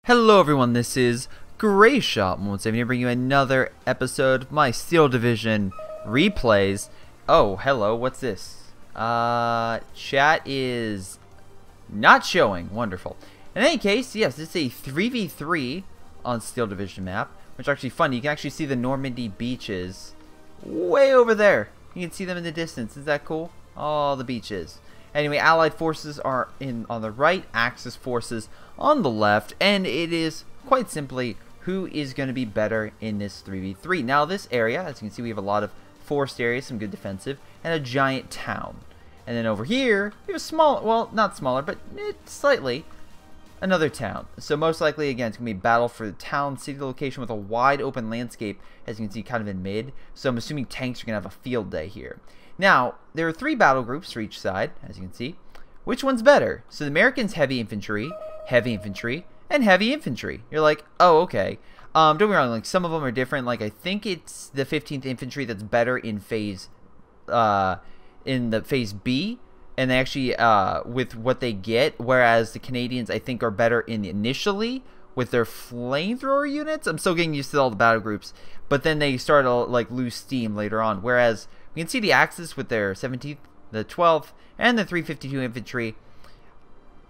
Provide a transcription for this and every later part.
Hello everyone, this is Greyshot. Once I'm here to bring you another episode of my Steel Division replays. Oh, hello, what's this? Chat is not showing. Wonderful. In any case, yes, it's a 3v3 on Steel Division map, which is actually fun. You can actually see the Normandy beaches way over there. You can see them in the distance. Is that cool? All the beaches. Anyway, Allied forces are on the right, Axis forces on the left, and it is quite simply who is going to be better in this 3v3. Now, this area, as you can see, we have a lot of forest areas, some good defensive, and a giant town. And then over here, we have a small, well, not smaller, but slightly, another town. So most likely, again, it's going to be a battle for the town, city location with a wide open landscape, as you can see, kind of in mid. So I'm assuming tanks are going to have a field day here. Now, there are 3 battle groups for each side, as you can see. Which one's better? So the Americans, heavy infantry, and heavy infantry. You're like, oh, okay. Don't get me wrong, like, some of them are different. Like, I think it's the 15th Infantry that's better in phase B, and they actually, with what they get, whereas the Canadians, I think, are better in initially with their flamethrower units. I'm still getting used to all the battle groups, but then they start to, like, lose steam later on, whereas we can see the Axis with their 17th, the 12th, and the 352 infantry.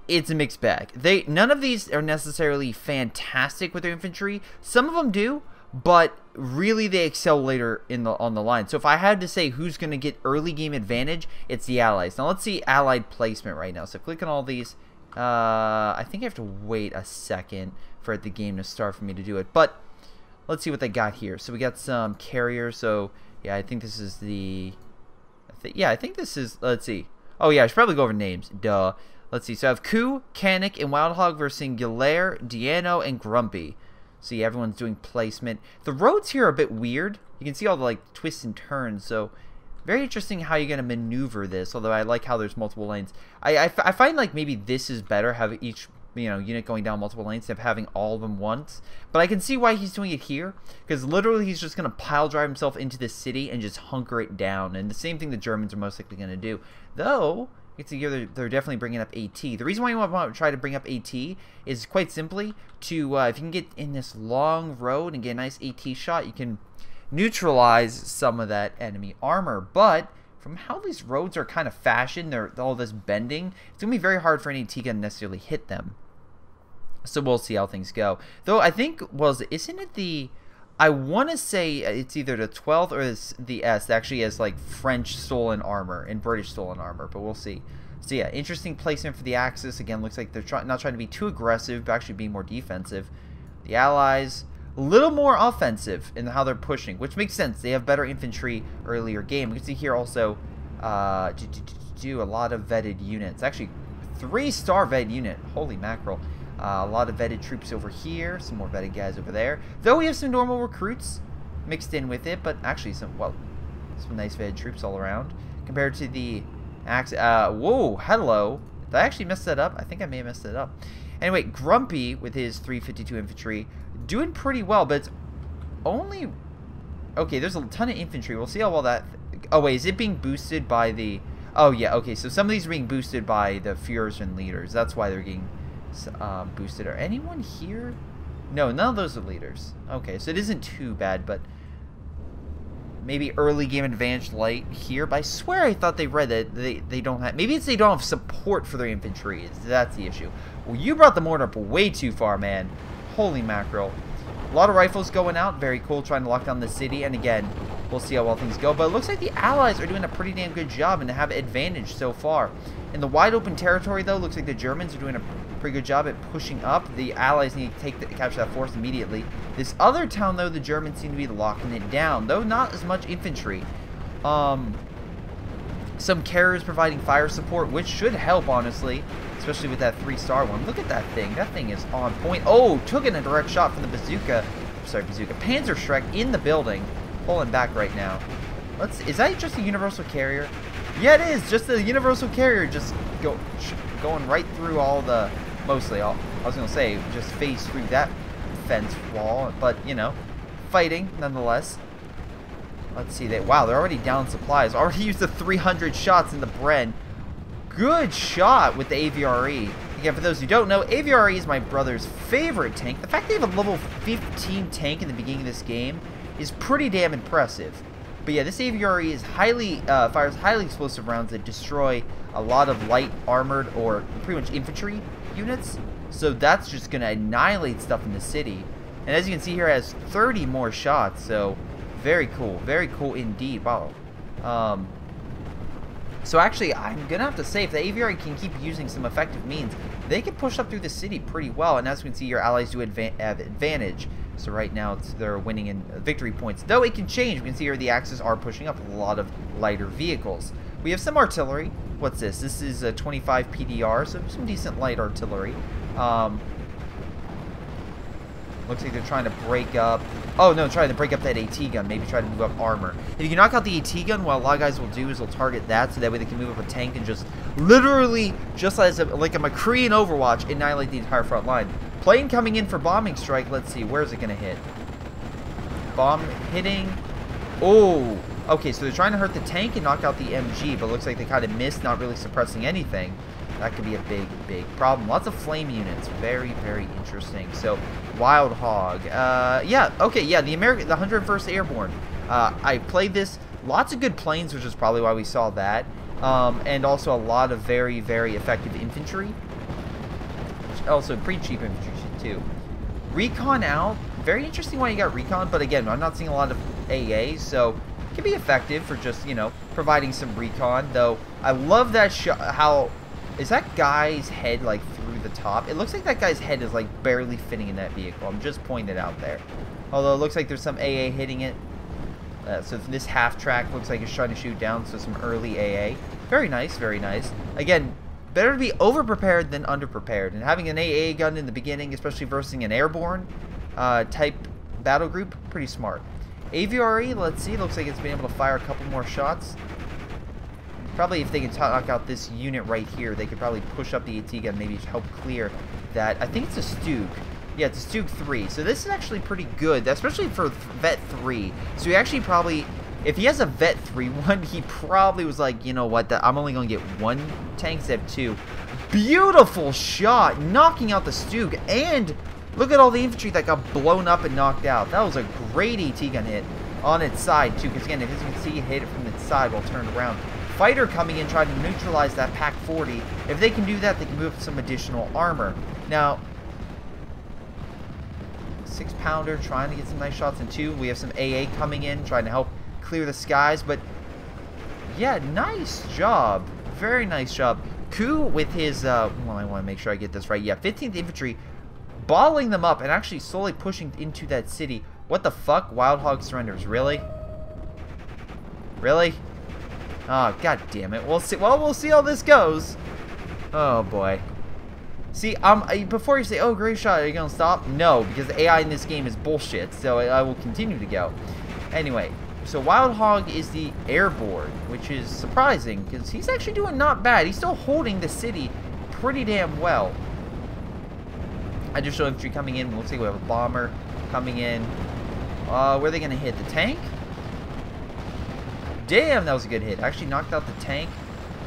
It's a mixed bag. None of these are necessarily fantastic with their infantry. Some of them do, but really they excel later on the line. So if I had to say who's going to get early game advantage, it's the Allies. Now let's see Allied placement right now. So click on all these. I think I have to wait a second for the game to start for me to do it. But let's see what they got here. So we got some carriers. So yeah, I think this is the... I think this is... Let's see. Oh yeah, I should probably go over names. Duh. Let's see. So I have Coup, Canik, and Wildhog versus Singular, Diano, and Grumpy. So yeah, everyone's doing placement. The roads here are a bit weird. You can see all the like twists and turns. So very interesting how you're going to maneuver this. Although I like how there's multiple lanes. I find like maybe this is better, have each unit going down multiple lanes instead of having all of them once. But I can see why he's doing it here, because literally he's just going to pile drive himself into the city and just hunker it down. And the same thing the Germans are most likely going to do. Though, you can see here they're definitely bringing up AT. The reason why you want to try to bring up AT is quite simply to, if you can get in this long road and get a nice AT shot, you can neutralize some of that enemy armor. But from how these roads are kind of fashioned, all this bending, it's going to be very hard for any AT gun to necessarily hit them. So we'll see how things go. Though I think, isn't it the... I want to say it's either the 12th or the S that actually has like French stolen armor and British stolen armor, but we'll see. So yeah, interesting placement for the Axis. Again, looks like they're not trying to be too aggressive, but actually being more defensive. The Allies, a little more offensive in how they're pushing, which makes sense. They have better infantry earlier game. We can see here also do a lot of vetted units. Actually, 3-star vetted unit. Holy mackerel. A lot of vetted troops over here, some more vetted guys over there. Though we have some normal recruits mixed in with it, but actually some nice vetted troops all around. Compared to the whoa, hello. Did I actually mess that up? I think I may have messed it up. Anyway, Grumpy with his 352 infantry doing pretty well, but it's only... Okay, there's a ton of infantry. We'll see how well that... Oh, wait, is it being boosted by the... Oh, yeah, okay, so some of these are being boosted by the Führers and leaders. That's why they're getting... boosted. Are anyone here? No, none of those are leaders. Okay, so it isn't too bad, but maybe early game advantage light here. But I swear I thought they read that they don't have... Maybe it's they don't have support for their infantry. That's the issue. Well, you brought the mortar up way too far, man. Holy mackerel. A lot of rifles going out. Very cool, trying to lock down the city. And again, we'll see how well things go. But it looks like the Allies are doing a pretty damn good job and have advantage so far. In the wide open territory, though, looks like the Germans are doing a pretty good job at pushing up. The Allies need to capture that force immediately. This other town, though, the Germans seem to be locking it down, though not as much infantry. Some carriers providing fire support, which should help, honestly, especially with that 3-star one. Look at that thing. That thing is on point. Oh, took in a direct shot from the bazooka. Sorry, bazooka. Panzerschreck in the building. Pulling back right now. Is that just a universal carrier? Yeah, it is. Just a universal carrier just going right through all the... Mostly all. I was going to say, just phase through that fence wall. But, you know, fighting nonetheless. Let's see. Wow, they're already down supplies. Already used the 300 shots in the Bren. Good shot with the AVRE. Again, for those who don't know, AVRE is my brother's favorite tank. The fact they have a level 15 tank in the beginning of this game is pretty damn impressive. But yeah, this AVRE is fires highly explosive rounds that destroy a lot of light armored or pretty much infantry units. So that's just going to annihilate stuff in the city. And as you can see here, it has 30 more shots. So very cool indeed. Wow. So actually, I'm going to have to say, if the AVRE can keep using some effective means, they can push up through the city pretty well. And as you can see, your allies do have advantage. So right now, they're winning in victory points. Though it can change. We can see here the Axis are pushing up a lot of lighter vehicles. We have some artillery. What's this? This is a 25 PDR, so some decent light artillery. Looks like they're trying to break up... Oh, no, trying to break up that AT gun. Maybe try to move up armor. If you can knock out the AT gun, what a lot of guys will do is they'll target that, so that way they can move up a tank and just literally, just as like a McCree in Overwatch, annihilate the entire front line. Plane coming in for bombing strike. Let's see. Where's it going to hit? Bomb hitting. Oh. Okay, so they're trying to hurt the tank and knock out the MG, but looks like they kind of missed, not really suppressing anything. That could be a big problem. Lots of flame units. Very interesting. So, Wild Hog. Yeah, okay, yeah, the 101st Airborne. I played this. Lots of good planes, which is probably why we saw that. And also a lot of very effective infantry. Also, pretty cheap infantry, too. Recon out. Very interesting why you got recon, but again, I'm not seeing a lot of AA, so it can be effective for just, you know, providing some recon. Though, I love that shot. How... Is that guy's head, like, through the top? It looks like that guy's head is, like, barely fitting in that vehicle. I'm just pointing it out there. Although, it looks like there's some AA hitting it. So, this half-track looks like it's trying to shoot down, so some early AA. Very nice, very nice. Again, better to be over-prepared than under-prepared. And having an AA gun in the beginning, especially versus an airborne type battle group, pretty smart. AVRE, let's see. Looks like it's been able to fire a couple more shots. Probably if they can knock out this unit right here, they could probably push up the AT gun, maybe help clear that. I think it's a Stug. Yeah, it's a Stug 3. So this is actually pretty good, especially for Vet 3. So he actually probably, if he has a Vet 3 one, he probably was like, you know what, I'm only going to get one tank instead of two. Beautiful shot, knocking out the Stug. And look at all the infantry that got blown up and knocked out. That was a great AT gun hit on its side, too. Because again, as you can see, he hit it from its side while turned around. Fighter coming in trying to neutralize that Pack 40. If they can do that, they can move some additional armor. Now, 6-pounder trying to get some nice shots in two. We have some AA coming in trying to help clear the skies. But yeah, nice job. Very nice job. Ku with his, well, I want to make sure I get this right. Yeah, 15th Infantry bottling them up and actually slowly pushing into that city. What the fuck? Wild Hog surrenders. Really? Really? Oh, god damn it. We'll see. Well, we'll see how this goes. Oh, boy. See, before you say, oh, Greyshot, are you going to stop? No, because the AI in this game is bullshit, so I will continue to go. Anyway, so Wild Hog is the airborne, which is surprising, because he's actually doing not bad. He's still holding the city pretty damn well. Additional infantry coming in. We'll see. We have a bomber coming in. Where are they going to hit? The tank? Damn, that was a good hit. Actually knocked out the tank,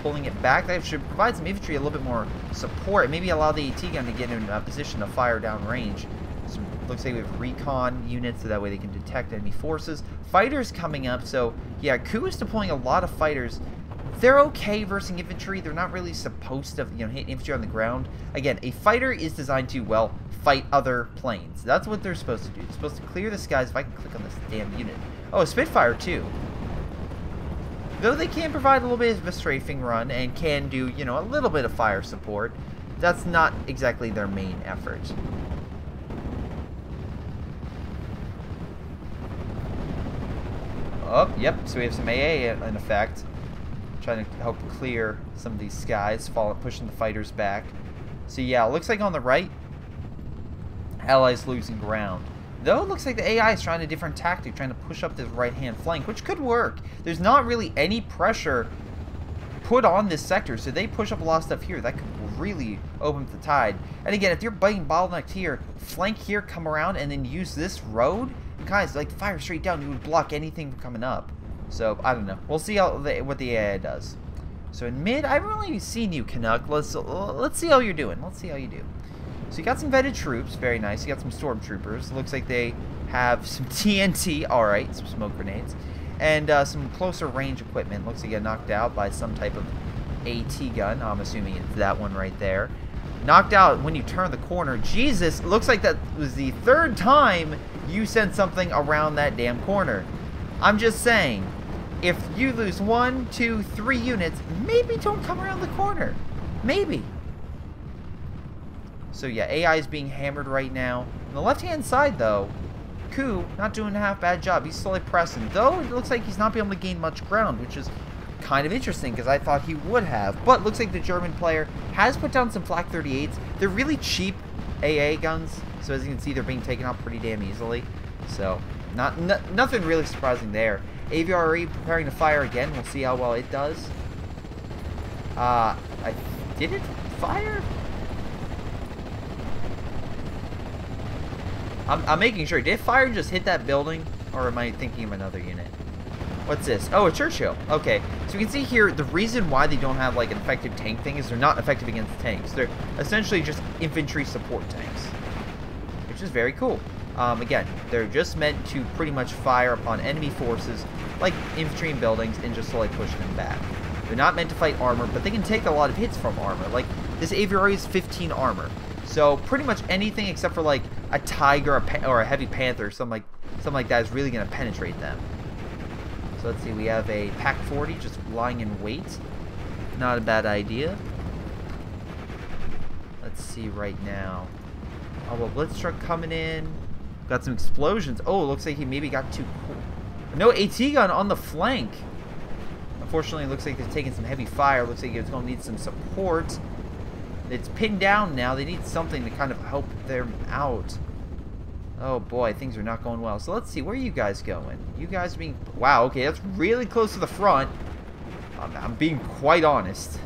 pulling it back. That should provide some infantry a little bit more support. Maybe allow the AT gun to get in a position to fire down range. So looks like we have recon units, so that way they can detect enemy forces. Fighters coming up. So yeah, Ku is deploying a lot of fighters. They're okay versus infantry. They're not really supposed to, you know, hit infantry on the ground. Again, a fighter is designed to, well, fight other planes. That's what they're supposed to do. They're supposed to clear the skies. If I can click on this damn unit. Oh, a Spitfire too. Though they can provide a little bit of a strafing run and can do, you know, a little bit of fire support, that's not exactly their main effort. Oh, yep, so we have some AA in effect. Trying to help clear some of these skies, pushing the fighters back. So yeah, it looks like on the right, Allies losing ground. Though it looks like the AI is trying a different tactic, trying to push up this right-hand flank, which could work. There's not really any pressure put on this sector, so they push up a lot of stuff here. That could really open up the tide. And again, if you're being bottlenecked here, flank here, come around, and then use this road, and guys, like, fire straight down. You would block anything from coming up. So, I don't know. We'll see how what the AI does. So in mid, I haven't really seen you, Canuck. Let's see how you're doing. Let's see how you do. So you got some vetted troops, very nice. You got some stormtroopers. Looks like they have some TNT, all right, some smoke grenades, and some closer range equipment. Looks like you got knocked out by some type of AT gun. I'm assuming it's that one right there. Knocked out when you turn the corner. Jesus, looks like that was the third time you sent something around that damn corner. I'm just saying, if you lose 1, 2, 3 units, maybe don't come around the corner. Maybe. So yeah, AI is being hammered right now. On the left-hand side, though, Ku not doing a half-bad job. He's slowly pressing, though it looks like he's not being able to gain much ground, which is kind of interesting because I thought he would have. But looks like the German player has put down some Flak 38s. They're really cheap AA guns, so as you can see, they're being taken out pretty damn easily. So nothing really surprising there. AVRE preparing to fire again. We'll see how well it does. Did it fire? I'm making sure. Did fire just hit that building? Or am I thinking of another unit? What's this? Oh, a Churchill. Okay. So you can see here, the reason why they don't have like an effective tank thing is they're not effective against tanks. They're essentially just infantry support tanks. Which is very cool. Again, they're just meant to pretty much fire upon enemy forces, like infantry and buildings, and just slowly push them back. They're not meant to fight armor, but they can take a lot of hits from armor. Like, this AVRE is 15 armor. So pretty much anything except for like a Tiger or a Heavy Panther, something like that is really going to penetrate them. So let's see, we have a Pack 40 just lying in wait. Not a bad idea. Let's see right now. Oh, well, Blitz truck coming in. Got some explosions. Oh, it looks like he maybe got too cool. No AT gun on the flank. Unfortunately, it looks like they're taking some heavy fire. Looks like it's going to need some support. It's pinned down now. They need something to kind of help them out. Oh boy, things are not going well. So let's see, where are you guys going? You guys being... Wow, okay, that's really close to the front. I'm being quite honest.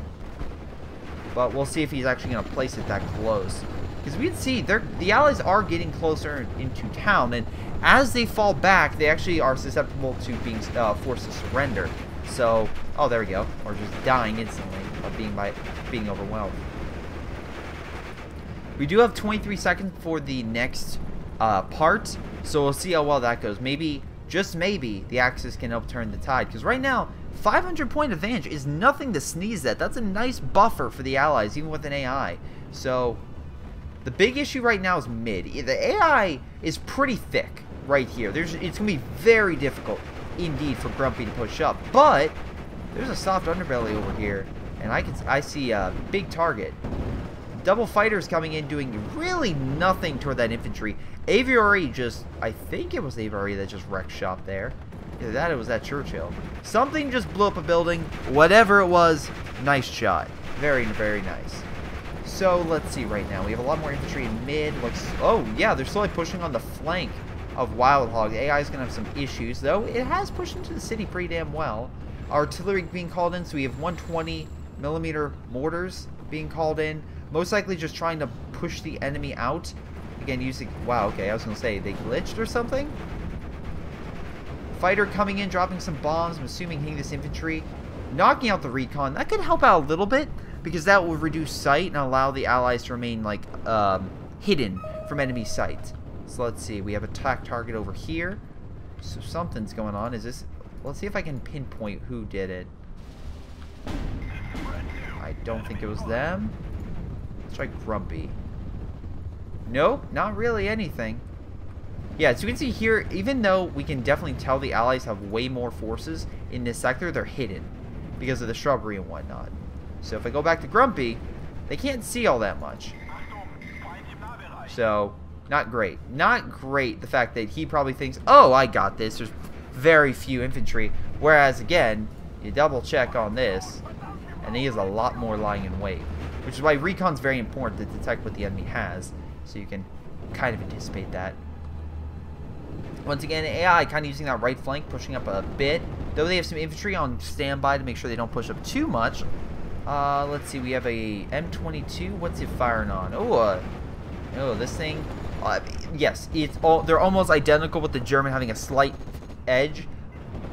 But we'll see if he's actually going to place it that close. Because we can see the Allies are getting closer into town. And as they fall back, they actually are susceptible to being forced to surrender. So, oh, there we go. Or just dying instantly of being overwhelmed. We do have 23 seconds for the next part, so we'll see how well that goes. Maybe, just maybe, the Axis can help turn the tide. Because right now, 500 point advantage is nothing to sneeze at. That's a nice buffer for the Allies, even with an AI. So, the big issue right now is mid. The AI is pretty thick right here. It's going to be very difficult, indeed, for Grumpy to push up. But, there's a soft underbelly over here, and I see a big target. Double fighters coming in doing really nothing toward that infantry. AVRE just, I think it was AVRE that just wrecked shop there. Either that or it was that Churchill. Something just blew up a building. Whatever it was, nice shot. Very, very nice. So let's see right now. We have a lot more infantry in mid. Oh yeah, they're slowly pushing on the flank of Wild Hog. The AI is going to have some issues, though. It has pushed into the city pretty damn well. Artillery being called in, so we have 120mm mortars being called in. Most likely just trying to push the enemy out. Again, using... Wow, okay, I was going to say, they glitched or something? Fighter coming in, dropping some bombs. I'm assuming hitting this infantry. Knocking out the recon. That could help out a little bit, because that will reduce sight and allow the Allies to remain, like, hidden from enemy sight. So let's see. We have a attack target over here. So something's going on. Is this... Let's see if I can pinpoint who did it. I don't think it was them. Let's try Grumpy. Nope, not really anything. Yeah, so you can see here, even though we can definitely tell the Allies have way more forces in this sector, they're hidden because of the shrubbery and whatnot. So if I go back to Grumpy, they can't see all that much. So, not great. Not great, the fact that he probably thinks, oh, I got this. There's very few infantry. Whereas, again, you double check on this, and he has a lot more lying in wait. Which is why recon's very important to detect what the enemy has, so you can kind of anticipate that. Once again, AI kind of using that right flank, pushing up a bit. Though they have some infantry on standby to make sure they don't push up too much. Let's see, we have a M22. What's it firing on? Oh, this thing. Yes, they're almost identical with the German having a slight edge,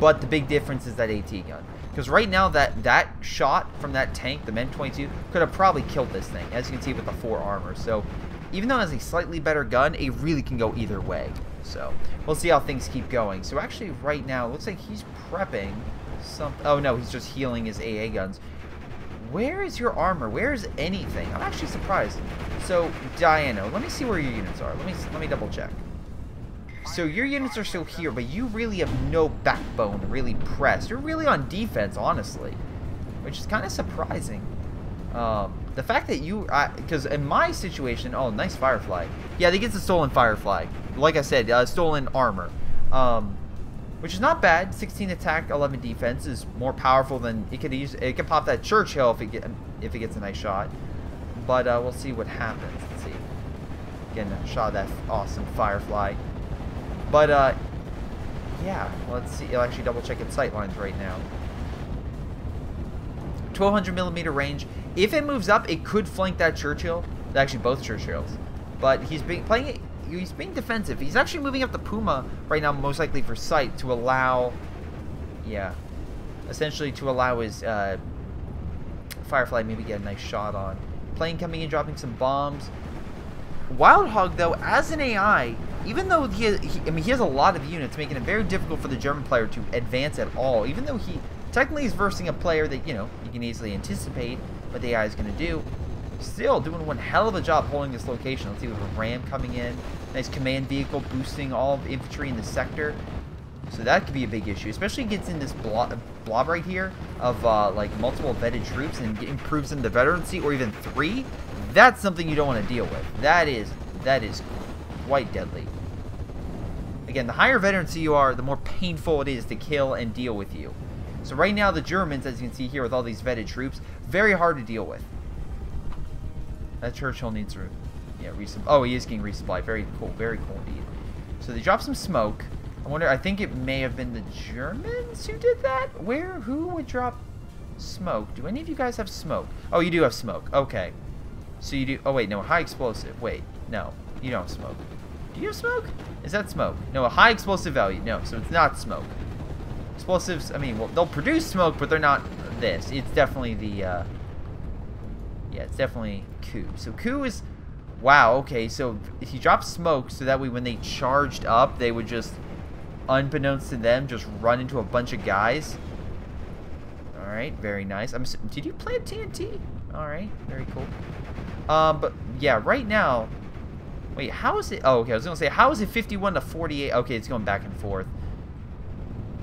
but the big difference is that AT gun. Because right now, that shot from that tank, the Men-22, could have probably killed this thing, as you can see with the 4 armor. So, even though it has a slightly better gun, it really can go either way. So, we'll see how things keep going. So, actually, right now, it looks like he's prepping something. Oh, no, he's just healing his AA guns. Where is your armor? Where is anything? I'm actually surprised. So, Diano, let me see where your units are. Let me double check. So your units are still here, but you really have no backbone to really press. You're really on defense, honestly, which is kind of surprising. The fact that you, because in my situation, oh, nice Firefly. Yeah, they get the stolen Firefly. Like I said, stolen armor, which is not bad. 16 attack, 11 defense is more powerful than it could use. It can pop that Churchill if it gets a nice shot. But we'll see what happens. Let's see. Getting a shot of that awesome Firefly. But, yeah, let's see. I'll actually double check its sight lines right now. 1200 millimeter range. If it moves up, it could flank that Churchill. Actually, both Churchills. But he's being defensive. He's actually moving up the Puma right now, most likely for sight, to allow, yeah, essentially to allow his Firefly maybe get a nice shot on. Plane coming in, dropping some bombs. Wild Hog, though, as an AI, even though he has a lot of units, making it very difficult for the German player to advance at all, even though he technically is versing a player that, you know, you can easily anticipate what the AI is going to do, still doing one hell of a job holding this location. Let's see, we have a ram coming in, nice command vehicle boosting all of infantry in the sector, so that could be a big issue, especially gets in this blob right here of like multiple vetted troops and improves them to veterancy, or even 3. That's something you don't want to deal with. That is quite deadly. Again, the higher veterancy you are, the more painful it is to kill and deal with you. So right now, the Germans, as you can see here, with all these vetted troops, very hard to deal with. That Churchill needs to, yeah, resupply. Oh, he is getting resupply. Very cool indeed. So they dropped some smoke. I think it may have been the Germans who did that. Who would drop smoke? Do any of you guys have smoke? Oh, you do have smoke. Okay. So you do, oh wait, no, high explosive. Wait, no, you don't have smoke. Do you have smoke? Is that smoke? No, a high explosive value. No, so it's not smoke. Explosives, I mean, well, they'll produce smoke, but they're not this. It's definitely the, yeah, it's definitely coup. So coup is, wow, okay, so if he dropped smoke, so that way when they charged up, they would just, unbeknownst to them, just run into a bunch of guys. Alright, very nice. Did you plant TNT? Alright, very cool. But yeah, right now, wait, how is it? Oh, okay, I was gonna say, how is it 51 to 48? Okay, it's going back and forth.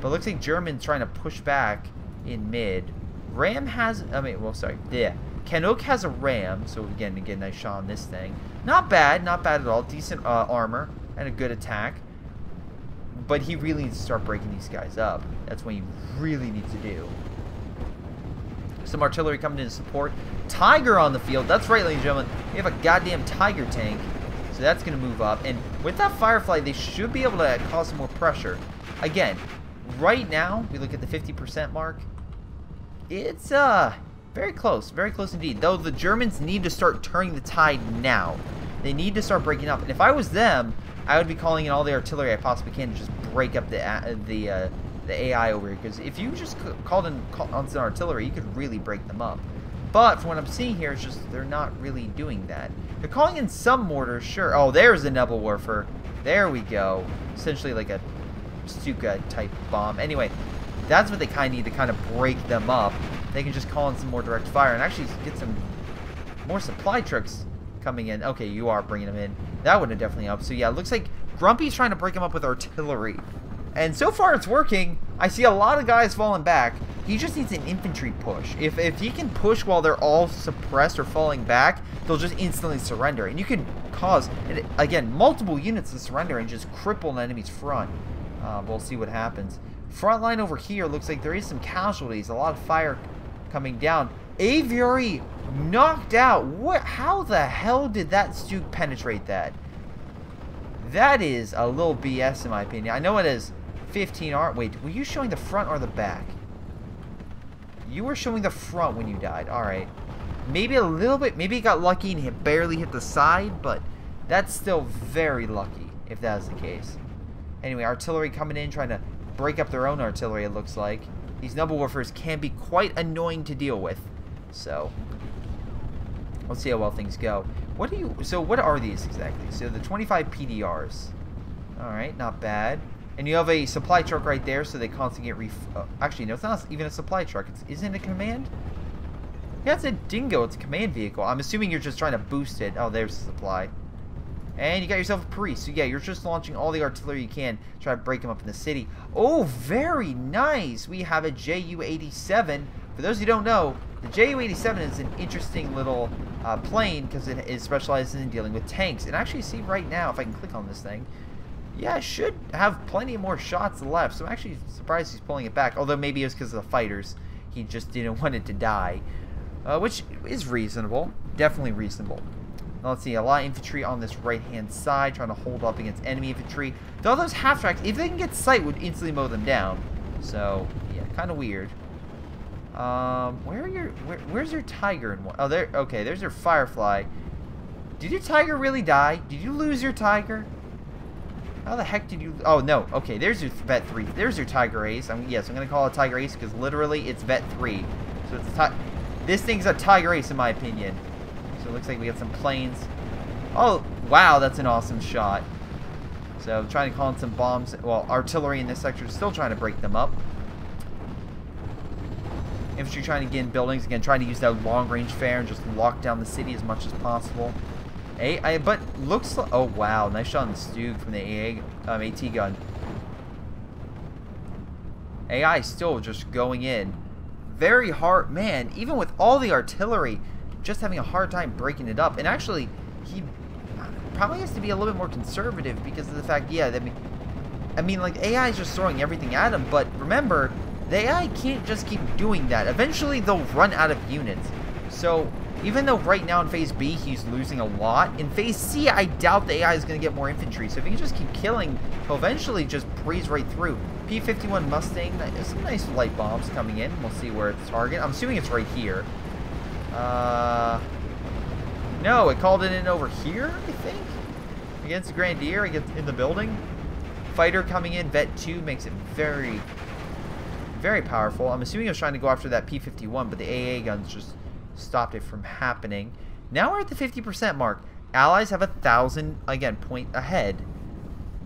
But it looks like German's trying to push back in mid. Ram has, well, sorry, yeah. Canuck has a ram, so again, to get a nice shot on this thing. Not bad at all. Decent armor and a good attack. But he really needs to start breaking these guys up. That's what he really needs to do. Some artillery coming in to support. Tiger on the field. That's right, ladies and gentlemen. We have a goddamn Tiger tank. So that's going to move up. And with that Firefly, they should be able to cause some more pressure. Again, right now, we look at the 50% mark. It's very close indeed. Though the Germans need to start turning the tide now. They need to start breaking up. And if I was them, I would be calling in all the artillery I possibly can to just break up the AI over here. Because if you just called in on some artillery, you could really break them up. But from what I'm seeing here, it's just they're not really doing that. They're calling in some mortars, sure. Oh, there's a Nebelwerfer. There we go. Essentially like a Stuka type bomb. Anyway, that's what they kind of need to kind of break them up. They can just call in some more direct fire and actually get some more supply trucks coming in. Okay, you are bringing them in. That would have definitely helped. So yeah, it looks like Grumpy's trying to break them up with artillery. And so far it's working. I see a lot of guys falling back. He just needs an infantry push. If he can push while they're all suppressed or falling back, they'll just instantly surrender. And you can cause, again, multiple units to surrender and just cripple an enemy's front. We'll see what happens. Frontline over here looks like there is some casualties. A lot of fire coming down. Aviary knocked out. What? How the hell did that Stuke penetrate that? That is a little BS in my opinion. I know it is 15 R. Wait, were you showing the front or the back? You were showing the front when you died. Alright. Maybe a little bit. Maybe he got lucky and he barely hit the side, but that's still very lucky if that is the case. Anyway, artillery coming in, trying to break up their own artillery, it looks like. these noble warfares can be quite annoying to deal with. So, let's see how well things go. So what are these exactly? So the 25 PDRs. Alright, not bad. And you have a supply truck right there, so they constantly get actually, no, it's not even a supply truck. Isn't it a command? Yeah, it's a dingo. It's a command vehicle. I'm assuming you're just trying to boost it. Oh, there's the supply. And you got yourself a priest. So yeah, you're just launching all the artillery you can. Try to break them up in the city. Oh, very nice. We have a Ju-87. For those who don't know, the Ju-87 is an interesting little plane because it specializes in dealing with tanks. And actually, see right now, if I can click on this thing, yeah, it should have plenty more shots left. So I'm actually surprised he's pulling it back. Although maybe it was because of the fighters. He just didn't want it to die. Which is reasonable. Definitely reasonable. Now, let's see, a lot of infantry on this right-hand side, trying to hold up against enemy infantry. Though those half-tracks, if they can get sight, would instantly mow them down. So, yeah, kind of weird. Where's your tiger? And oh, there. Okay, there's your firefly. Did your tiger really die? Did you lose your tiger? How the heck did you? Oh no. Okay, there's your vet 3. There's your tiger ace. Yes, I'm gonna call it tiger ace because literally it's vet 3. So it's this thing's a tiger ace in my opinion. So it looks like we got some planes. Oh wow, that's an awesome shot. So I'm trying to call in some bombs. Well, artillery in this sector is still trying to break them up. Infantry trying to get in buildings. Again, trying to use that long-range fare and just lock down the city as much as possible. But looks like... Oh, wow. Nice shot on the Stug from the AT gun. AI still just going in. Very hard. Man, even with all the artillery, just having a hard time breaking it up. And actually, he probably has to be a little bit more conservative because of the fact, yeah, I mean, like, AI is just throwing everything at him. But remember... the AI can't just keep doing that. Eventually, they'll run out of units. So, even though right now in Phase B, he's losing a lot, in Phase C, I doubt the AI is going to get more infantry. So, if he can just keep killing, he'll eventually just breeze right through. P-51 Mustang, some nice light bombs coming in. We'll see where it's targeted. I'm assuming it's right here. No, it called it in over here, I think? Against the Grenadier, it gets in the building. Fighter coming in, Vet 2 makes it very... very powerful. I'm assuming I was trying to go after that P-51, but the AA guns just stopped it from happening. Now we're at the 50% mark. Allies have 1,000, again, point ahead.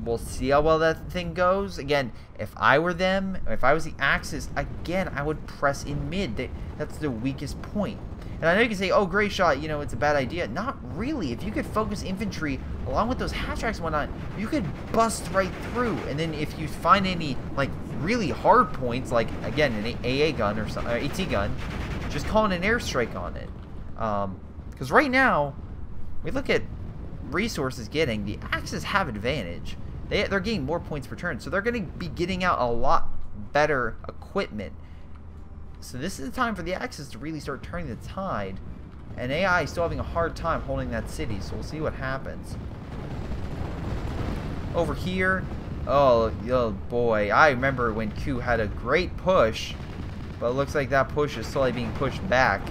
We'll see how well that thing goes. Again, if I were them, or if I was the Axis, again, I would press in mid. That's the weakest point. And I know you can say, oh, Greyshot, you know, it's a bad idea. Not really. If you could focus infantry along with those half-tracks and whatnot, you could bust right through. And then if you find any, like, really hard points, like, again, an AA gun or AT gun, just call in an airstrike on it. Because right now, we look at resources getting, the Axis have advantage. They're getting more points per turn, so they're going to be getting out a lot better equipment. So this is the time for the Axis to really start turning the tide. And AI is still having a hard time holding that city, so we'll see what happens. Over here, oh boy, I remember when Q had a great push, but it looks like that push is slowly being pushed back.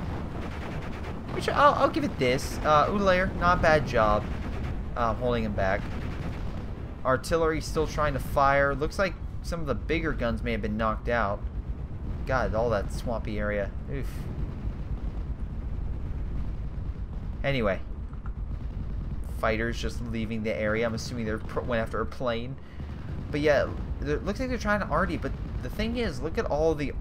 Which I'll give it this. Udalair, not a bad job holding him back. Artillery still trying to fire. Looks like some of the bigger guns may have been knocked out. God, all that swampy area. Oof. Anyway. Fighters just leaving the area. I'm assuming they went after a plane. But yeah, it looks like they're trying to arty. But the thing is, look at all the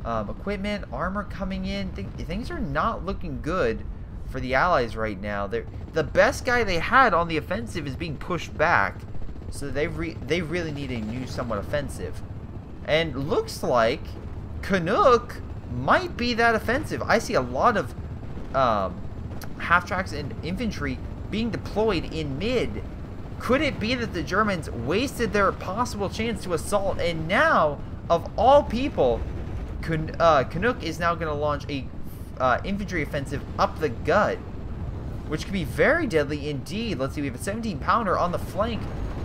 equipment, armor coming in. Things are not looking good for the Allies right now. The best guy they had on the offensive is being pushed back. So they really need a new somewhat offensive. And looks like Canuck might be that offensive. I see a lot of half-tracks and infantry being deployed in mid. Could it be that the Germans wasted their possible chance to assault, and now, of all people, Canuck is now going to launch a infantry offensive up the gut, which could be very deadly indeed. Let's see, we have a 17-pounder on the flank.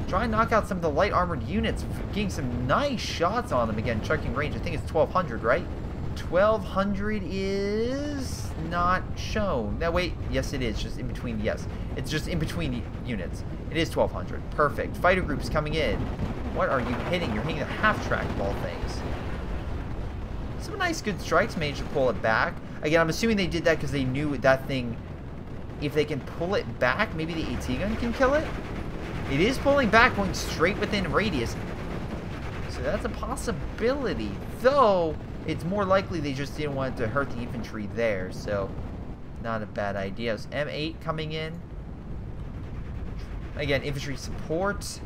Try and knock out some of the light armored units, getting some nice shots on them. Again, checking range. I think it's 1,200, right? 1,200 is not shown. No, wait. Yes, it is. Just in between. Yes. It's just in between the units. It is 1,200. Perfect. Fighter groups coming in. What are you hitting? You're hitting the half-track of all things. Some nice good strikes, managed to pull it back. Again, I'm assuming they did that because they knew that thing, if they can pull it back, maybe the AT gun can kill it. It is pulling back, going straight within radius. So that's a possibility. Though, it's more likely they just didn't want to hurt the infantry there. So, not a bad idea. So M8 coming in. Again, infantry support.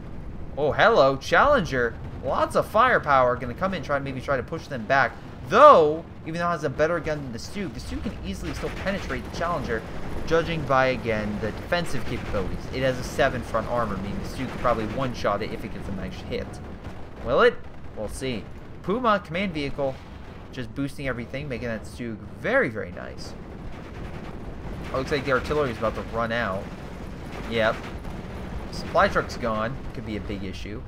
Oh, hello, Challenger. Lots of firepower. Going to come in, maybe try to push them back. Though, even though it has a better gun than the Stug can easily still penetrate the Challenger, judging by, again, the defensive capabilities. It has a 7 front armor, meaning the Stug could probably one-shot it if it gets a nice hit. Will it? We'll see. Puma, command vehicle, just boosting everything, making that Stug very, very nice. It looks like the artillery is about to run out. Yep. Supply truck's gone. Could be a big issue.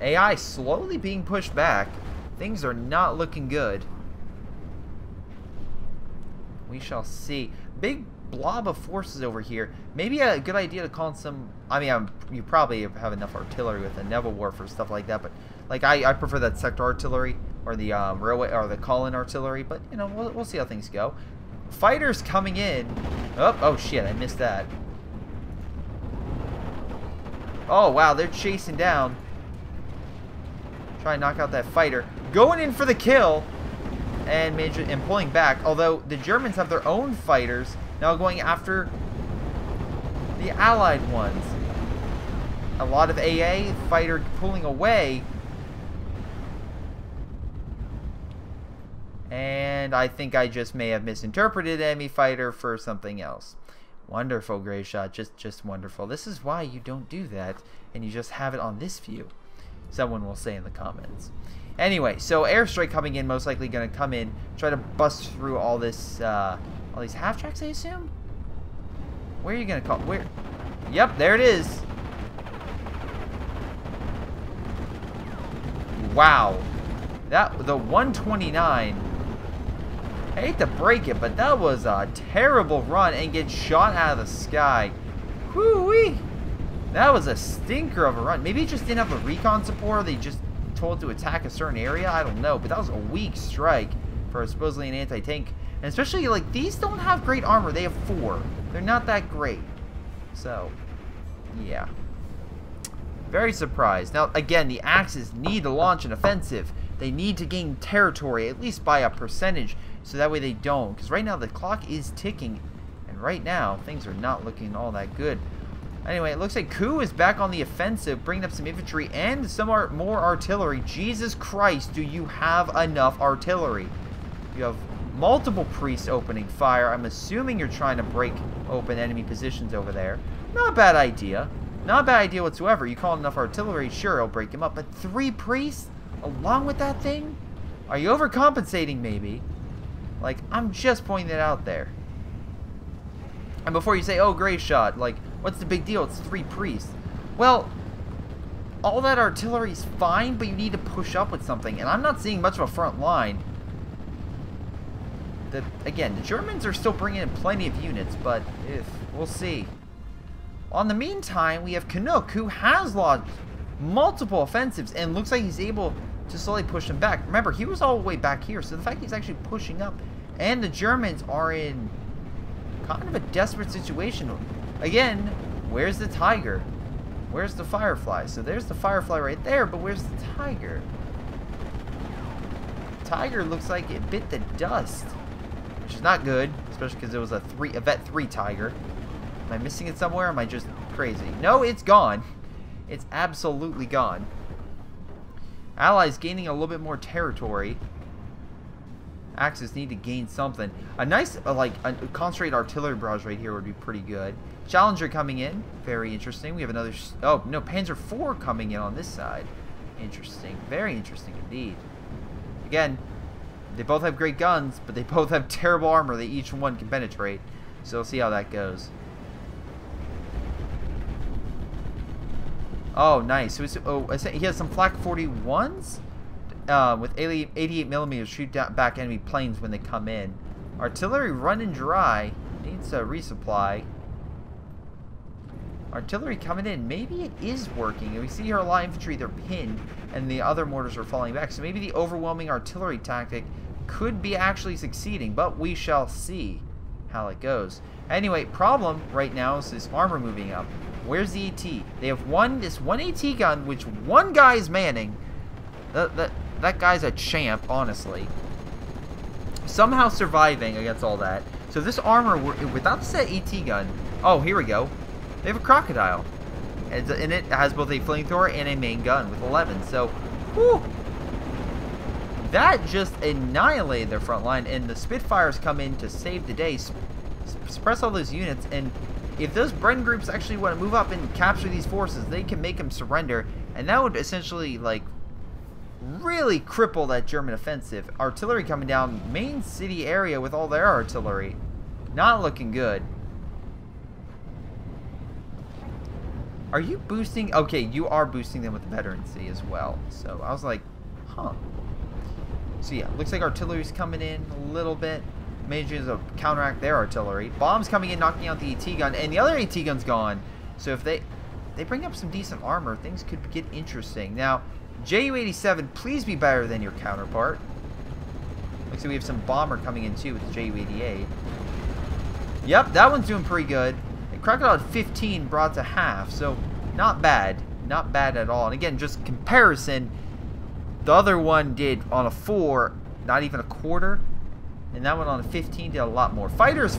AI slowly being pushed back. Things are not looking good. We shall see. Big blob of forces over here. Maybe a good idea to call in some... I mean, you probably have enough artillery with the naval warfare, stuff like that, but like I prefer that sector artillery or the railway or the call-in artillery, but you know, we'll see how things go. Fighters coming in. Oh shit, I missed that. Oh wow, they're chasing down. Try and knock out that fighter. Going in for the kill. And pulling back. Although the Germans have their own fighters now going after the Allied ones. A lot of AA fighter pulling away. And I think I just may have misinterpreted enemy fighter for something else. Wonderful, Greyshot. Just wonderful. This is why you don't do that, and you just have it on this view. Someone will say in the comments. Anyway, so airstrike coming in, most likely going to come in, try to bust through all this, all these half tracks, I assume. Where are you going to call? Where? Yep, there it is. Wow, the 129. I hate to break it, but that was a terrible run and get shot out of the sky. Whoo-wee! That was a stinker of a run. Maybe it just didn't have the recon support. They just told to attack a certain area. I don't know, but that was a weak strike for supposedly an anti-tank. And especially, like, these don't have great armor. They have 4. They're not that great. So, yeah. Very surprised. Now, again, the Axis need to launch an offensive. They need to gain territory, at least by a percentage, so that way they don't. Because right now the clock is ticking, and right now things are not looking all that good. Anyway, it looks like Ku is back on the offensive, bringing up some infantry and some more artillery. Jesus Christ, do you have enough artillery? You have multiple priests opening fire. I'm assuming you're trying to break open enemy positions over there. Not a bad idea. Not a bad idea whatsoever. You call enough artillery, sure, it'll break them up. But 3 priests along with that thing? Are you overcompensating, maybe? Like, I'm just pointing it out there. And before you say, oh, Greyshot, like, what's the big deal? It's 3 priests. Well, all that artillery's fine, but you need to push up with something. And I'm not seeing much of a front line. Again, the Germans are still bringing in plenty of units, but we'll see. On the meantime, we have Canuck, who has launched multiple offensives and looks like he's able to slowly push them back. Remember, he was all the way back here, so the fact he's actually pushing up, and the Germans are in kind of a desperate situation. Again, where's the Tiger? Where's the Firefly? So there's the Firefly right there, but where's the Tiger? Tiger looks like it bit the dust, which is not good, especially because it was a Vet 3 Tiger. Am I missing it somewhere? Am I just crazy? No, it's gone. It's absolutely gone. Allies gaining a little bit more territory. Axis need to gain something. A nice, like, a concentrated artillery barrage right here would be pretty good. Challenger coming in. Very interesting. We have another... Oh, no, Panzer IV coming in on this side. Interesting. Very interesting indeed. Again, they both have great guns, but they both have terrible armor that each one can penetrate. So we'll see how that goes. Oh, nice. So he has some Flak 41s with 88 millimeters shoot back enemy planes when they come in. Artillery running dry. Needs a resupply. Artillery coming in. Maybe it is working. We see here light infantry, they're pinned, and the other mortars are falling back. So maybe the overwhelming artillery tactic could be actually succeeding, but we shall see how it goes. Anyway, problem right now is this armor moving up. Where's the AT? They have this one AT gun, which one guy is manning. That guy's a champ, honestly. Somehow surviving against all that. So this armor, without the AT gun, oh, here we go. They have a crocodile. And it has both a flamethrower and a main gun with 11. So, whew. That just annihilated their front line. And the Spitfires come in to save the day. Suppress all those units. And if those Bren groups actually want to move up and capture these forces, they can make them surrender. And that would essentially, like, really cripple that German offensive. Artillery coming down main city area with all their artillery. Not looking good. Are you boosting? Okay, you are boosting them with veterancy as well. So I was like, huh. So yeah, looks like artillery's coming in a little bit. Manages to counteract their artillery. Bombs coming in, knocking out the AT gun, and the other AT gun's gone. So if they bring up some decent armor, things could get interesting. Now, Ju-87, please be better than your counterpart. Looks like we have some bomber coming in too with the Ju-88. Yep, that one's doing pretty good. Crocodile had 15 brought to half, so not bad. Not bad at all. And again, just comparison, the other one did on a 4, not even a quarter. And that one on a 15 did a lot more. Fighters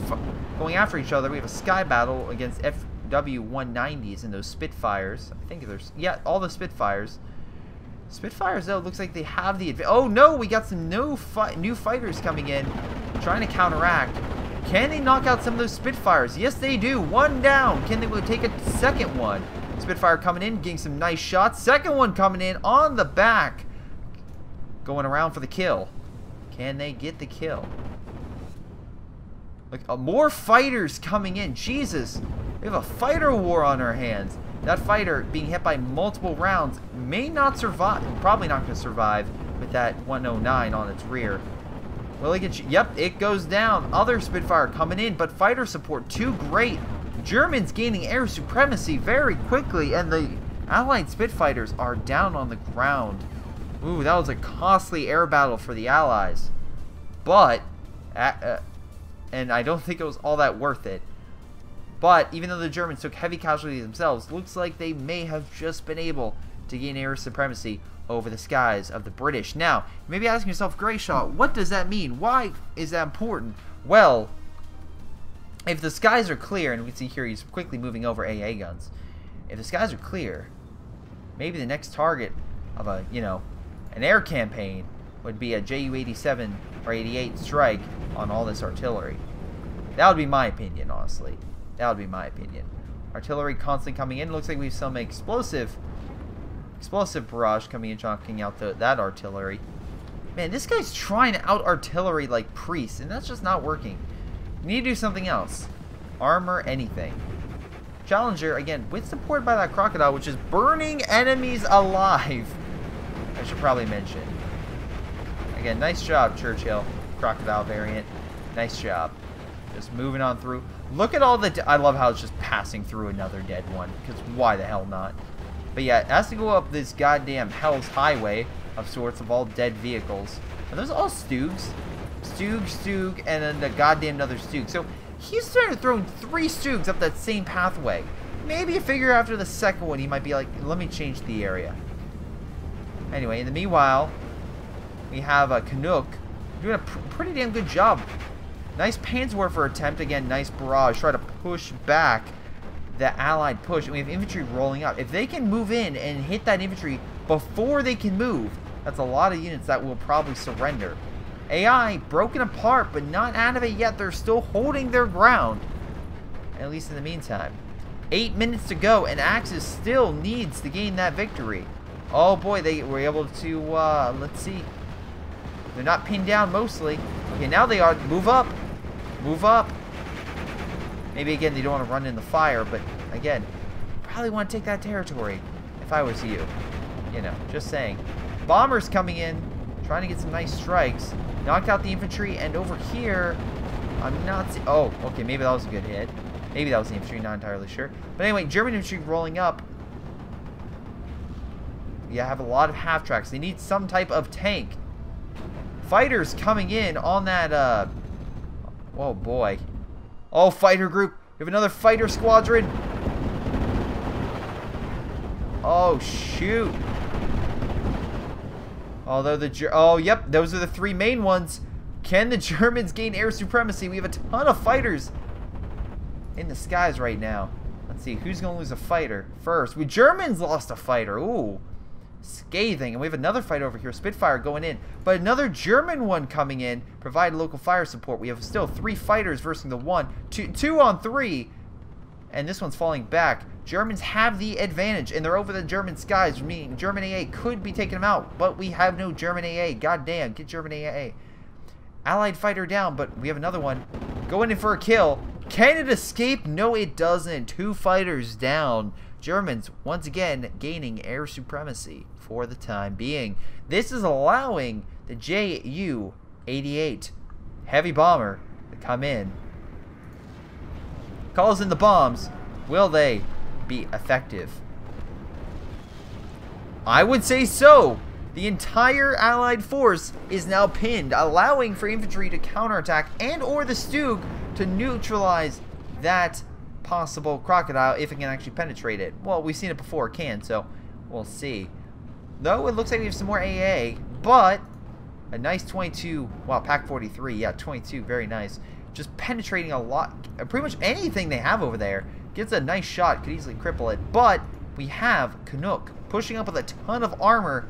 going after each other. We have a sky battle against FW-190s and those Spitfires. I think there's, yeah, all the Spitfires. Spitfires, though, looks like they have the advantage. Oh, no, we got some new fighters coming in, trying to counteract. Can they knock out some of those Spitfires? Yes, they do. One down. Can they take a second one? Spitfire coming in, getting some nice shots. Second one coming in on the back. Going around for the kill. Can they get the kill? Look, more fighters coming in. Jesus. We have a fighter war on our hands. That fighter being hit by multiple rounds may not survive. Probably not going to survive with that 109 on its rear. Will it get you? Yep, it goes down. Other Spitfire coming in, but fighter support too great. Germans gaining air supremacy very quickly, and the Allied Spitfighters are down on the ground. Ooh, that was a costly air battle for the Allies. But, and I don't think it was all that worth it. But, even though the Germans took heavy casualties themselves, looks like they may have just been able to gain air supremacy over the skies of the British. Now, you may be asking yourself, Greyshot, what does that mean? Why is that important? Well, if the skies are clear, and we can see here he's quickly moving over AA guns. If the skies are clear, maybe the next target of a, an air campaign would be a Ju-87 or 88 strike on all this artillery. That would be my opinion, honestly. That would be my opinion. Artillery constantly coming in. Looks like we have some explosive barrage coming in, knocking out that artillery. Man, this guy's trying to out-artillery like priests, and that's just not working. We need to do something else. Armor anything. Challenger, again, with support by that crocodile, which is burning enemies alive. I should probably mention. Again, nice job, Churchill. Crocodile variant. Nice job. Just moving on through. Look at all the... I love how it's just passing through another dead one, because why the hell not? But yeah, it has to go up this goddamn Hell's Highway of sorts of all dead vehicles. Are those all Stugs? Stug, and then the goddamn another Stug. So he's starting to throw 3 Stugs up that same pathway. Maybe you figure after the second one he might be like, let me change the area. Anyway, in the meanwhile, we have a Canuck doing a pretty damn good job. Nice Panzerwerfer attempt. Again, nice barrage. Try to push back the Allied push. And we have infantry rolling up. If they can move in and hit that infantry before they can move, that's a lot of units that will probably surrender. AI broken apart, but not out of it yet. They're still holding their ground. At least in the meantime. 8 minutes to go, and Axis still needs to gain that victory. Oh boy, they were able to, let's see. They're not pinned down mostly. Okay, now they are. Move up. Move up. Maybe, again, they don't want to run in the fire, but, again, probably want to take that territory if I was you. Just saying. Bombers coming in, trying to get some nice strikes. Knocked out the infantry, and over here, I'm not... Oh, okay, maybe that was a good hit. Maybe that was the infantry, not entirely sure. But anyway, German infantry rolling up. You have a lot of half-tracks. They need some type of tank. Fighters coming in on that, oh boy. Oh, fighter group. We have another fighter squadron. Oh, shoot. Although oh, yep, those are the 3 main ones. Can the Germans gain air supremacy? We have a ton of fighters in the skies right now. Let's see, who's going to lose a fighter first? We Germans lost a fighter. Ooh, scathing. And we have another fight over here. Spitfire going in. But another German one coming in. Provide local fire support. We have still 3 fighters versus the 1. 2 on 3. And this one's falling back. Germans have the advantage, and they're over the German skies, meaning German AA could be taking them out, but we have no German AA. God damn, get German AA. Allied fighter down, but we have another one. Going in for a kill. Can it escape? No, it doesn't. 2 fighters down. Germans, once again, gaining air supremacy for the time being. This is allowing the Ju-88 heavy bomber to come in. Calls in the bombs. Will they be effective? I would say so. The entire Allied force is now pinned, allowing for infantry to counterattack and or the Stug to neutralize that possible crocodile if it can actually penetrate it. Well, we've seen it before, it can, so we'll see. Though it looks like we have some more AA, but a nice 22, wow, Pack 43, yeah, 22, very nice. Just penetrating a lot, pretty much anything they have over there. Gets a nice shot, could easily cripple it, but we have Canuck pushing up with a ton of armor.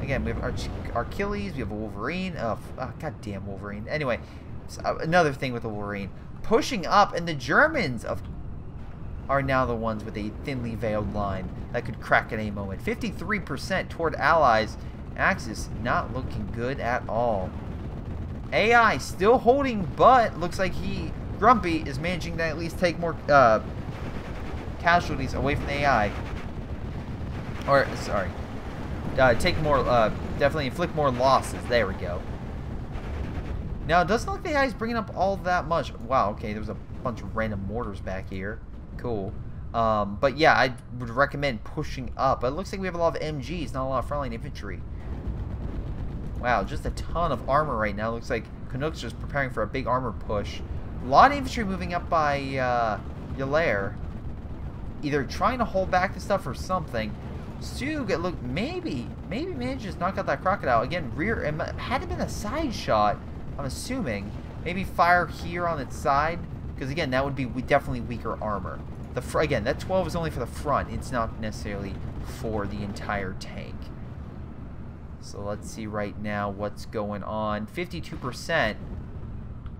Again, we have our Achilles, we have a Wolverine. Oh, goddamn Wolverine. Anyway, another thing with the Wolverine. Pushing up, and the Germans are now the ones with a thinly veiled line that could crack at any moment. 53% toward Allies. Axis not looking good at all. AI still holding, but looks like Grumpy is managing to at least take more casualties away from the AI. Or, sorry. Take more, definitely inflict more losses. There we go. Now, it doesn't look like the AI is bringing up all that much. Wow, okay, there was a bunch of random mortars back here. Cool. But yeah, I would recommend pushing up. It looks like we have a lot of MGs, not a lot of frontline infantry. Wow, just a ton of armor right now. Looks like Canuck's just preparing for a big armor push. A lot of infantry moving up by Yalair. Either trying to hold back the stuff or something. Stug, look, maybe manages to knock out that crocodile. Again, rear, it had been a side shot, I'm assuming. Maybe fire here on its side. Because again, that would be definitely weaker armor. Again, that 12 is only for the front. It's not necessarily for the entire tank. So let's see right now what's going on. 52%.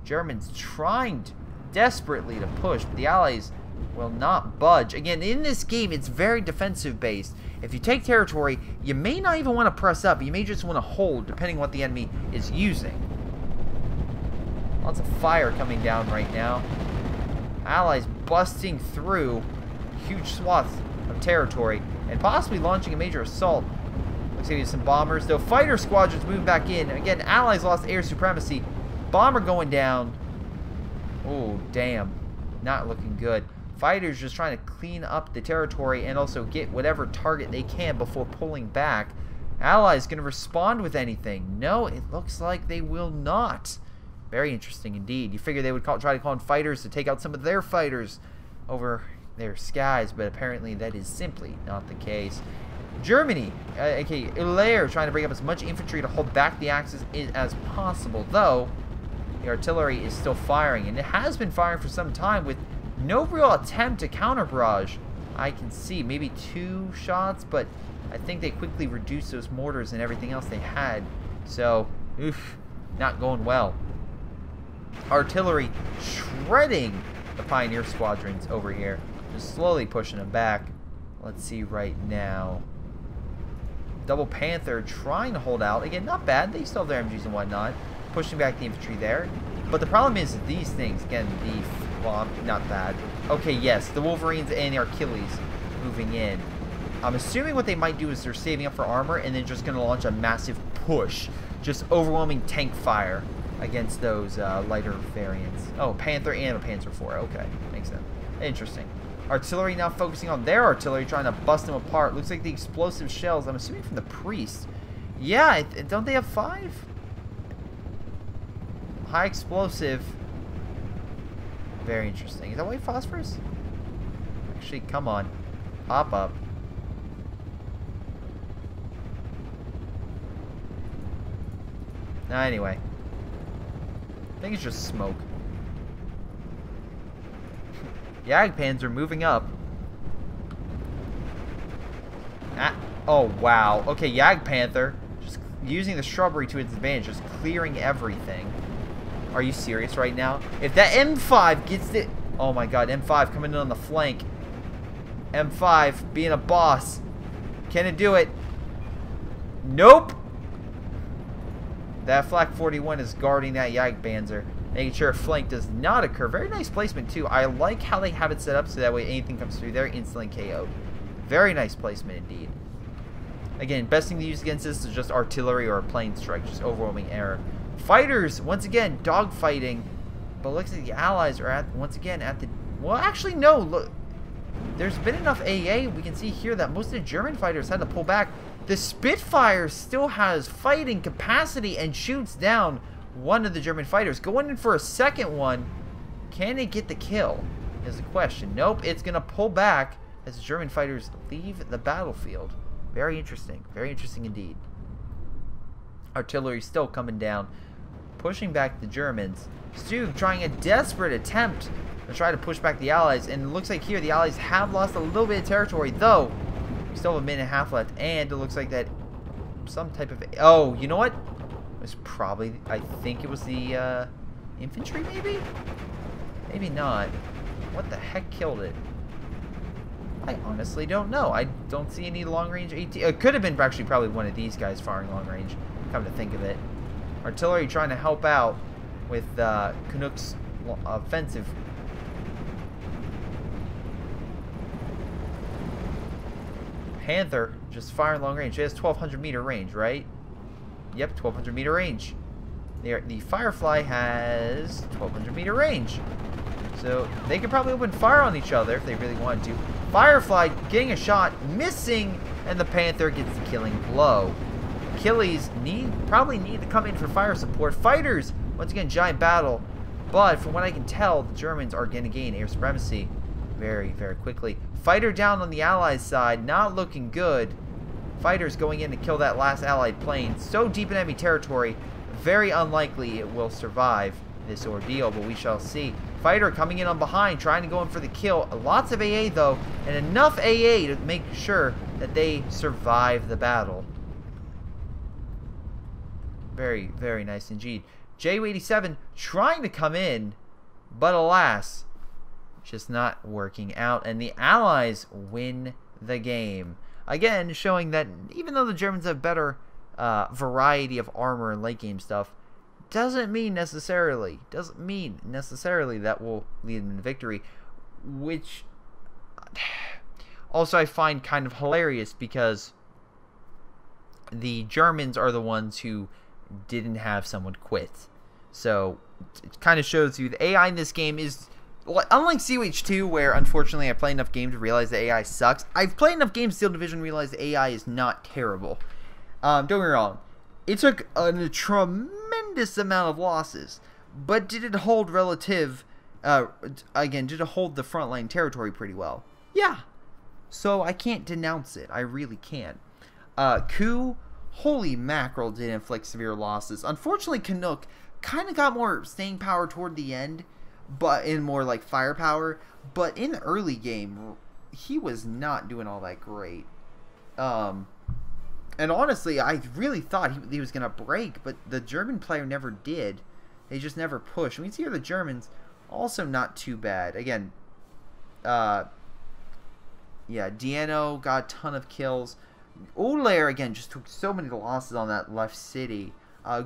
Germans trying desperately to push, but the Allies will not budge. Again, in this game, it's very defensive based. If you take territory, you may not even want to press up. You may just want to hold, depending on what the enemy is using. Lots of fire coming down right now. Allies busting through huge swaths of territory and possibly launching a major assault. Looks like there's some bombers. Though fighter squadrons moving back in. Again, Allies lost air supremacy. Bomber going down. Oh, damn. Not looking good. Fighters just trying to clean up the territory and also get whatever target they can before pulling back. Allies going to respond with anything? No, it looks like they will not. Very interesting indeed. You figure they would try to call in fighters to take out some of their fighters over their skies, but apparently that is simply not the case. Germany, aka Yalair, trying to bring up as much infantry to hold back the Axis as possible, though the artillery is still firing, and it has been firing for some time with no real attempt to counter barrage. I can see maybe 2 shots, but I think they quickly reduced those mortars and everything else they had. So, oof, not going well. Artillery shredding the Pioneer squadrons over here. Just slowly pushing them back. Let's see right now. Double Panther trying to hold out. Again, not bad. They still have their MGs and whatnot. Pushing back the infantry there. But the problem is these things, again, well, not bad. Okay, yes, the Wolverines and the Achilles moving in. I'm assuming what they might do is they're saving up for armor and then just going to launch a massive push. Just overwhelming tank fire against those lighter variants. Oh, Panther and a Panzer IV. Okay, makes sense. Interesting. Artillery now focusing on their artillery, trying to bust them apart. Looks like the explosive shells, I'm assuming from the priest. Yeah, don't they have 5? High explosive. Very interesting. Is that white phosphorus? Actually, come on. Pop up. Anyway. I think it's just smoke. Jagdpanzer are moving up. Oh, wow. Okay, Jagdpanther just using the shrubbery to its advantage, just clearing everything. Are you serious right now? If that M5 gets it... Oh my god, M5 coming in on the flank. M5 being a boss. Can it do it? Nope. That Flak 41 is guarding that Jagdpanzer, making sure a flank does not occur. Very nice placement too. I like how they have it set up so that way anything comes through there, instantly KO'd. Very nice placement indeed. Again, best thing to use against this is just artillery or a plane strike. Just overwhelming error. Fighters, once again, dogfighting. But looks like the Allies are once again at the... Well, actually, no. Look, there's been enough AA. We can see here that most of the German fighters had to pull back. The Spitfire still has fighting capacity and shoots down one of the German fighters. Going in for a second one. Can it get the kill? Is the question. Nope, it's going to pull back as the German fighters leave the battlefield. Very interesting. Very interesting indeed. Artillery still coming down. Pushing back the Germans. Stug trying a desperate attempt to try to push back the Allies. And it looks like here the Allies have lost a little bit of territory. Though, we still have a minute and a half left. And it looks like that some type of... Oh, you know what? It was probably... I think it was the infantry maybe? Maybe not. What the heck killed it? I honestly don't know. I don't see any long-range AT. It could have been actually probably one of these guys firing long-range, come to think of it. Artillery trying to help out with Canucks' offensive. Panther just firing long-range. It has 1,200 meter range, right? Yep, 1,200 meter range. The Firefly has 1,200 meter range. So they could probably open fire on each other if they really wanted to. Firefly getting a shot, missing, and the Panther gets the killing blow. Achilles probably need to come in for fire support. Fighters, once again, giant battle. But from what I can tell, the Germans are going to gain air supremacy very, very quickly. Fighter down on the Allied side, not looking good. Fighters going in to kill that last Allied plane. So deep in enemy territory, very unlikely it will survive this ordeal, but we shall see. Fighter coming in on behind, trying to go in for the kill. Lots of AA though, and enough AA to make sure that they survive the battle. Very, very nice indeed. Ju-87 trying to come in, but alas, just not working out, and the Allies win the game. Again, showing that even though the Germans have better variety of armor and late game stuff, doesn't mean necessarily that will lead them to victory, which also I find kind of hilarious because the Germans are the ones who didn't have someone quit. So it kind of shows you the AI in this game is, unlike COH2, where unfortunately I play enough games to realize the AI sucks. I've played enough games Steel Division to realize the AI is not terrible. Don't get me wrong. It took a tremendous amount of losses, but did it hold relative, again, did it hold the frontline territory pretty well? Yeah. So I can't denounce it. I really can't. Coup, holy mackerel, did inflict severe losses. Unfortunately, Canuck kind of got more staying power toward the end, but in more like firepower. But in the early game, he was not doing all that great. And honestly, I really thought he was going to break, but the German player never did. They just never pushed. We can see here the Germans also not too bad. Again, yeah, Diano got a ton of kills. Olair, again, just took so many losses on that left city.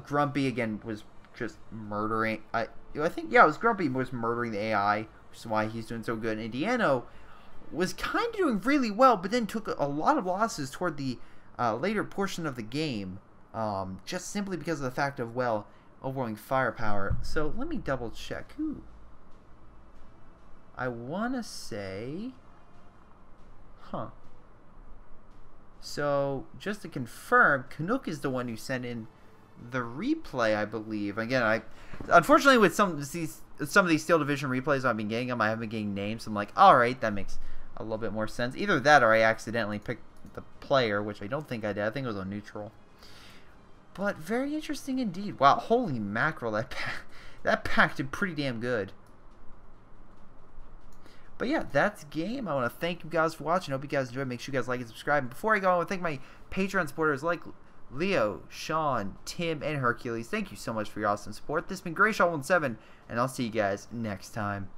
Grumpy, again, was just murdering. I think, yeah, it was Grumpy was murdering the AI, which is why he's doing so good. And Diano was kind of doing really well, but then took a lot of losses toward the later portion of the game, just simply because of the fact of, well, overwhelming firepower. So let me double check. I want to say... Huh. So, just to confirm, Canuck is the one who sent in the replay, I believe. Again, unfortunately, with some of these Steel Division replays I've been getting them, I haven't been getting names. So I'm like, alright, that makes a little bit more sense. Either that or I accidentally picked the player, which I don't think I did. I think it was on neutral. But very interesting indeed. Wow, holy mackerel, that pack did pretty damn good. But yeah, that's game. I want to thank you guys for watching. I hope you guys enjoyed. Make sure you guys like and subscribe. And before I go, I want to thank my Patreon supporters like Leo, Sean, Tim, and Hercules. Thank you so much for your awesome support. This has been Greyshot 17, and I'll see you guys next time.